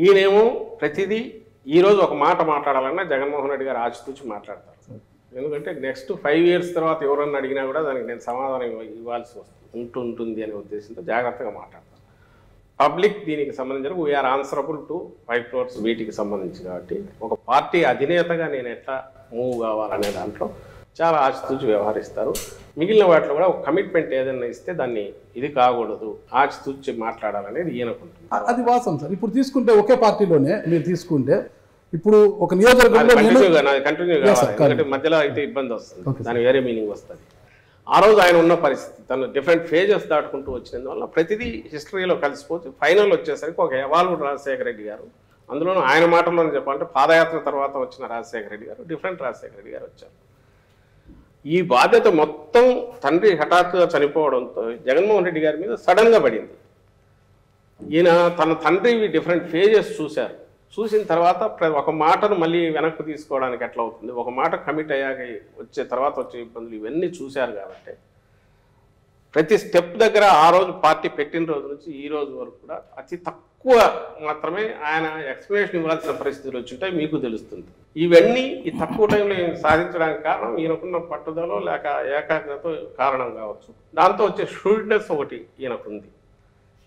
ఈయనేమో ప్రతిదీ ఈరోజు ఒక మాట మాట్లాడాలన్నా జగన్మోహన్ రెడ్డి గారు ఆచితూచి మాట్లాడతారు. ఎందుకంటే నెక్స్ట్ 5 years తర్వాత ఎవరన్నా అడిగినా కూడా దానికి నేను సమాధానం ఇవ్వాల్సి ఉంటుంది అనే ఉద్దేశంతో జాగ్రత్తగా మాట్లాడతాను. పబ్లిక్ దీనికి సంబంధించిన వీఆర్ ఆన్సరబుల్ టు 5 crores వీటికి సంబంధించి కాబట్టి ఒక పార్టీ అధినేతగా నేను ఎట్లా మూవ్ కావాలనే దాంట్లో చాలా ఆచితూచి వ్యవహరిస్తారు. మిగిలిన వాటిలో కూడా ఒక కమిట్మెంట్ ఏదైనా ఇస్తే దాన్ని ఇది కాకూడదు ఆచితూచి మాట్లాడాలనేది ఈయనకుంటుంది. అది వాస్తవం సార్. ఇప్పుడు తీసుకుంటే ఒకే పార్టీలోనే మీరు తీసుకుంటే ఇప్పుడు ఒక నియోజకవర్గంలో కంటిన్యూ కావాలి, మధ్యలో అయితే ఇబ్బంది వస్తుంది, దాని వేరే మీనింగ్ వస్తుంది. ఆ రోజు ఆయన ఉన్న పరిస్థితి తను డిఫరెంట్ ఫేజెస్ దాటుకుంటూ వచ్చినందువల్ల ప్రతిదీ హిస్టరీలో కలిసిపోతే ఫైనల్ వచ్చేసరికి ఒక ఎవాల్వ్డ్ రాజశేఖర రెడ్డి గారు, అందులోనూ ఆయన మాటల్లోనే చెప్పాలంటే పాదయాత్ర తర్వాత వచ్చిన రాజశేఖర రెడ్డి గారు డిఫరెంట్ రాజశేఖర రెడ్డి గారు వచ్చారు. ఈ బాధ్యత మొత్తం తండ్రి హఠాత్తుగా చనిపోవడంతో జగన్మోహన్ రెడ్డి గారి మీద సడన్గా పడింది. ఈయన తన తండ్రి డిఫరెంట్ ఫేజెస్ చూశారు. చూసిన తర్వాత ఒక మాటను మళ్ళీ వెనక్కి తీసుకోవడానికి ఎట్లా అవుతుంది, ఒక మాట కమిట్ అయ్యాక వచ్చే తర్వాత వచ్చే ఇబ్బందులు ఇవన్నీ చూశారు. కాబట్టి ప్రతి స్టెప్ దగ్గర ఆ రోజు పార్టీ పెట్టిన రోజు నుంచి ఈ రోజు వరకు కూడా అతి తక్కువ మాత్రమే ఆయన ఎక్స్ప్లెనేషన్ ఇవ్వాల్సిన పరిస్థితులు వచ్చింటాయి, మీకు తెలుస్తుంది. ఇవన్నీ ఈ తక్కువ టైంలో సాధించడానికి కారణం ఈయనకున్న పట్టుదల లేక ఏకాగ్రత కారణం కావచ్చు. దాంతో వచ్చే షూడ్నెస్ ఒకటి ఈయనకుంది.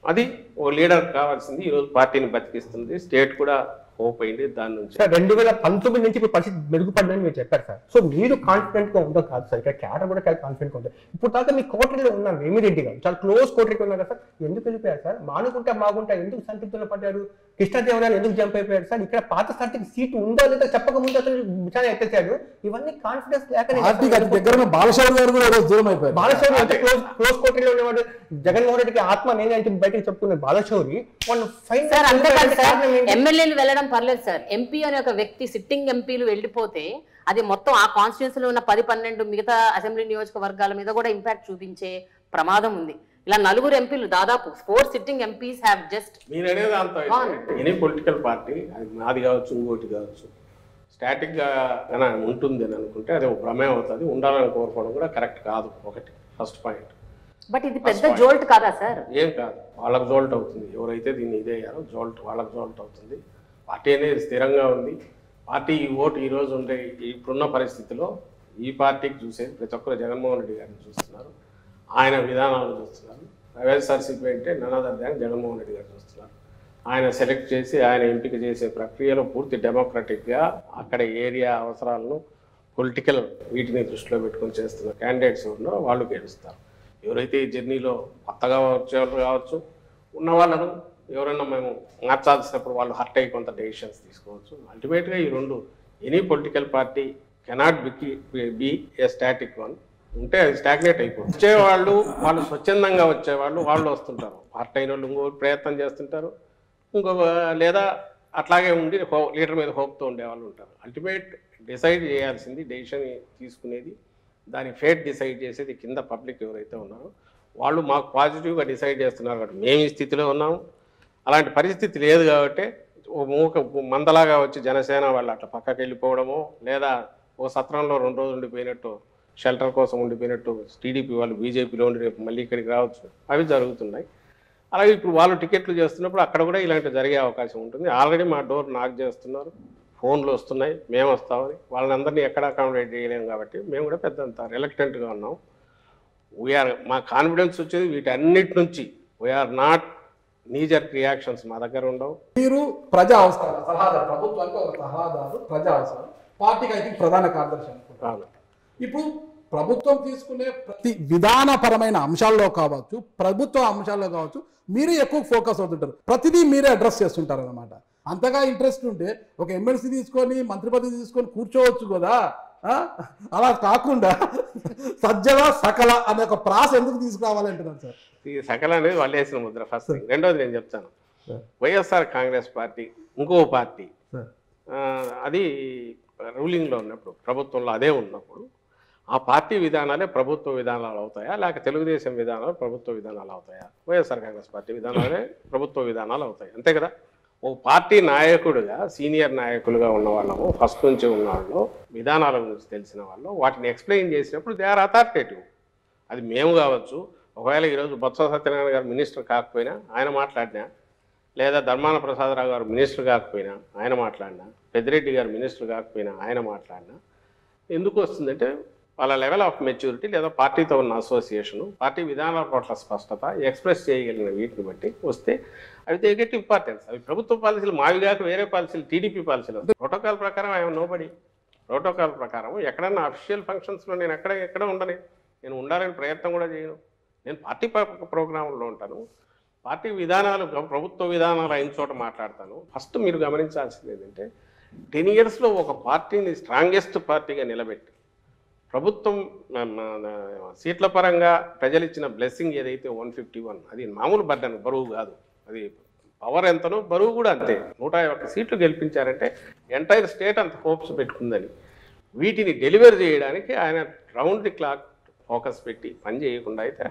అది ఓ లీడర్ కావాల్సింది. ఈరోజు పార్టీని బతికిస్తుంది. స్టేట్ కూడా హోప్ అయింది దాని నుంచి. 2019 నుంచి ఇప్పుడు పరిస్థితి మెరుగుపడిందని మీరు చెప్పారు సార్. సో మీరు కాన్ఫిడెంట్ గా ఉందో కాదు సార్, ఇక్కడ క్యాడర్ కూడా కాన్ఫిడెంట్ గా ఉంటుంది. ఇప్పుడు దాకా మీ కోటరీలో ఉన్నారు వేమిరెడ్డి గారు, చాలా క్లోజ్ కోటరీకి ఉన్నారు కదా సార్. ఎందుకు వెళ్ళిపోయారు సార్? మానుకుంటా మాగుంటా ఎందుకు సంతృప్తిలో పడ్డారు? కృష్ణదేవరాయలు ఎందుకు జంప్ అయిపోయారు సార్? ఇక్కడ పాత స్థాయికి సీటు ఉందా లేదా చెప్పక ముందు అతను విచారణ ఎత్తేసాడు. ఇవన్నీ కాన్ఫిడెన్స్ లేక బాలశౌరి గారు కూడా దూరం అయిపోయారు. బాలశౌరి అంటే క్లోజ్ కోటరీలో ఉన్నవాడు జగన్మోహన్ రెడ్డికి ఆత్మ నేనే అంటే బయటకు చెప్పుకున్నారు బాలశౌరి. వాళ్ళు ఎమ్మెల్యేలు వెళ్ళడం పర్లేదు సార్, ఎంపీ అనే ఒక వ్యక్తి సిట్టింగ్ ఎంపీలు వెళ్ళిపోతే అది మొత్తం ఆ కాన్స్టిట్యూన్సీలో ఉన్న 10-12 మిగతా అసెంబ్లీ నియోజకవర్గాల మీద కూడా ఇంపాక్ట్ చూపించే ప్రమాదం ఉంది. ఇలా 4 ఎంపీలు దాదాపు 4 సిట్టింగ్ ఎంపీస్ హ్యావ్ జస్ట్ మీరనేది అంత ఎనీ పొలిటికల్ పార్టీ అది నాది కావచ్చు ఇంకోటి కావచ్చు స్టాటిక్గా ఉంటుంది అని అనుకుంటే అది ఒక ప్రమేయం అవుతుంది. ఉండాలని కోరుకోవడం కూడా కరెక్ట్ కాదు. ఒకటి ఫస్ట్ పాయింట్. బట్ ఇది పెద్ద జోల్ట్ కాదా సార్? ఏం కాదు, వాళ్ళకు జోల్ట్ అవుతుంది. ఎవరైతే దీన్ని ఇదయ్యారో జోల్ట్ వాళ్ళకు జోల్ట్ అవుతుంది. పార్టీ అనేది స్థిరంగా ఉంది. పార్టీ ఈ ఓటు ఈరోజు ఉండే ఇప్పుడున్న పరిస్థితిలో ఈ పార్టీకి చూసేది ప్రతి ఒక్కరు జగన్మోహన్ రెడ్డి గారిని చూస్తున్నారు, ఆయన విధానాలు చూస్తున్నారు. వైఎస్ఆర్సీపీ అంటే నన్నదర్ దాన్ జగన్మోహన్ రెడ్డి గారు చూస్తున్నారు. ఆయన సెలెక్ట్ చేసి ఆయన ఎంపిక చేసే ప్రక్రియలో పూర్తి డెమోక్రటిక్గా అక్కడ ఏరియా అవసరాలను పొలిటికల్ వీటిని దృష్టిలో పెట్టుకొని చేస్తున్న క్యాండిడేట్స్ ఉన్నారో వాళ్ళు గెలుస్తారు. ఎవరైతే ఈ జర్నీలో కొత్తగా వచ్చేవాళ్ళు కావచ్చు, ఉన్న వాళ్ళను ఎవరైనా మేము మార్చాల్సినప్పుడు వాళ్ళు హర్ట్ అయ్యి కొంత డెసిషన్స్ తీసుకోవచ్చు. అల్టిమేట్గా ఈ రెండు any political party cannot be A static one. ఉంటే అది స్టాగ్నేట్ అయిపోతుంది. వచ్చేవాళ్ళు వాళ్ళు స్వచ్ఛందంగా వచ్చేవాళ్ళు వాళ్ళు వస్తుంటారు, హర్ట్ అయిన వాళ్ళు ఇంకో ప్రయత్నం చేస్తుంటారు, ఇంకొక లేదా అట్లాగే ఉండి లీడర్ మీద హోప్తో ఉండేవాళ్ళు ఉంటారు. అల్టిమేట్ డిసైడ్ చేయాల్సింది, డెసిషన్ తీసుకునేది, దాని ఫేట్ డిసైడ్ చేసేది కింద పబ్లిక్ ఎవరైతే ఉన్నారో వాళ్ళు మాకు పాజిటివ్గా డిసైడ్ చేస్తున్నారు కాబట్టి మేము ఈ స్థితిలో ఉన్నాము. అలాంటి పరిస్థితి లేదు కాబట్టి మందలాగా వచ్చి జనసేన వాళ్ళు అట్లా పక్కకి వెళ్ళిపోవడమో లేదా ఓ సత్రంలో 2 రోజులు ఉండిపోయినట్టు షెల్టర్ కోసం ఉండిపోయినట్టు టీడీపీ వాళ్ళు బీజేపీలో ఉండి రేపు మళ్ళీ ఇక్కడికి రావచ్చు, అవి జరుగుతున్నాయి. అలాగే ఇప్పుడు వాళ్ళు టికెట్లు చేస్తున్నప్పుడు అక్కడ కూడా ఇలాంటివి జరిగే అవకాశం ఉంటుంది. ఆల్రెడీ మా డోర్ నాక్ చేస్తున్నారు, ఫోన్లు వస్తున్నాయి, మేము వస్తామని. వాళ్ళని అందరినీ ఎక్కడ అకామిడేట్ చేయలేము కాబట్టి మేము కూడా పెద్దంత రిలక్టెంట్గా ఉన్నాం. మా కాన్ఫిడెన్స్ వచ్చేది వీటన్నిటి నుంచి. వీఆర్ నాట్ నీజర్ రియాక్షన్స్ మా దగ్గర ఉండవు. మీరు ప్రజా అవసరాలు సలహాదారు, ప్రభుత్వానికి ఒక సలహాదారు, ప్రజా అవసరాలు పార్టీకి అయితే ప్రధాన కార్యదర్శి అనుకుంటాను. ఇప్పుడు ప్రభుత్వం తీసుకునే ప్రతి విధానపరమైన అంశాల్లో కావచ్చు, ప్రభుత్వ అంశాల్లో కావచ్చు, మీరు ఎక్కువ ఫోకస్ అవుతుంటారు, ప్రతిదీ మీరే అడ్రస్ చేస్తుంటారు అనమాట. అంతగా ఇంట్రెస్ట్ ఉంటే ఒక ఎమ్మెల్సీ తీసుకొని మంత్రి పదవి తీసుకొని కూర్చోవచ్చు కదా. అలా కాకుండా సజ్జల సకల అనే ఒక ప్రాస ఎందుకు తీసుకురావాలంటున్నాను సార్? ఈ సకల అనేది వాళ్ళు వేసిన ముద్ర ఫస్ట్. రెండోది నేను చెప్తాను, వైఎస్ఆర్ కాంగ్రెస్ పార్టీ ఇంకో పార్టీ అది రూలింగ్లో ఉన్నప్పుడు, ప్రభుత్వంలో అదే ఉన్నప్పుడు ఆ పార్టీ విధానాలే ప్రభుత్వ విధానాలు అవుతాయా లేక తెలుగుదేశం విధానాలు ప్రభుత్వ విధానాలు అవుతాయా? వైఎస్ఆర్ కాంగ్రెస్ పార్టీ విధానాలే ప్రభుత్వ విధానాలు అవుతాయి, అంతే కదా. ఓ పార్టీ నాయకుడుగా సీనియర్ నాయకులుగా ఉన్న వాళ్ళము, ఫస్ట్ నుంచి ఉన్న వాళ్ళు, విధానాల గురించి తెలిసిన వాళ్ళు వాటిని ఎక్స్ప్లెయిన్ చేసినప్పుడు దే ఆర్ అథారిటేటివ్. అది మేము కావచ్చు, ఒకవేళ ఈరోజు బొత్స సత్యనారాయణ గారు మినిస్టర్ కాకపోయినా ఆయన మాట్లాడినా లేదా ధర్మాన ప్రసాదరావు గారు మినిస్టర్ కాకపోయినా ఆయన మాట్లాడినా, పెద్దిరెడ్డి గారు మినిస్టర్ కాకపోయినా ఆయన మాట్లాడినా ఎందుకు వస్తుందంటే వాళ్ళ లెవెల్ ఆఫ్ మెచ్యూరిటీ లేదా పార్టీతో ఉన్న అసోసియేషను, పార్టీ విధానాల పట్ల స్పష్టత, ఎక్స్ప్రెస్ చేయగలిగిన వీటిని బట్టి వస్తే అవి దే గెట్ ఇంపార్టెన్స్. అవి ప్రభుత్వ పాలసీలు మావి కాక వేరే పాలసీలు, టీడీపీ పాలసీలు. ప్రోటోకాల్ ప్రకారం ఐఎమ్ నోబడి. ప్రోటోకాల్ ప్రకారం ఎక్కడన్నా అఫీషియల్ ఫంక్షన్స్లో నేను ఎక్కడ ఉండను. నేను ఉండాలని ప్రయత్నం కూడా చేయను. నేను పార్టీ ప్రోగ్రాంలో ఉంటాను. పార్టీ విధానాలు, ప్రభుత్వ విధానాలు అయిన చోట మాట్లాడతాను. ఫస్ట్ మీరు గమనించాల్సింది ఏంటంటే 10 yearsలో ఒక పార్టీని స్ట్రాంగెస్ట్ పార్టీగా నిలబెట్టి ప్రభుత్వం సీట్ల పరంగా ప్రజలు ఇచ్చిన బ్లెస్సింగ్ ఏదైతే 151, అది మామూలు బర్డన్, బరువు కాదు. అది పవర్ ఎంతనో బరువు కూడా అంతే. 101 సీట్లు గెలిపించారంటే ఎంటైర్ స్టేట్ అంత హోప్స్ పెట్టుకుందని, వీటిని డెలివర్ చేయడానికి ఆయన రౌండ్ ది క్లాక్ ఫోకస్ పెట్టి పని చేయకుండా అయితే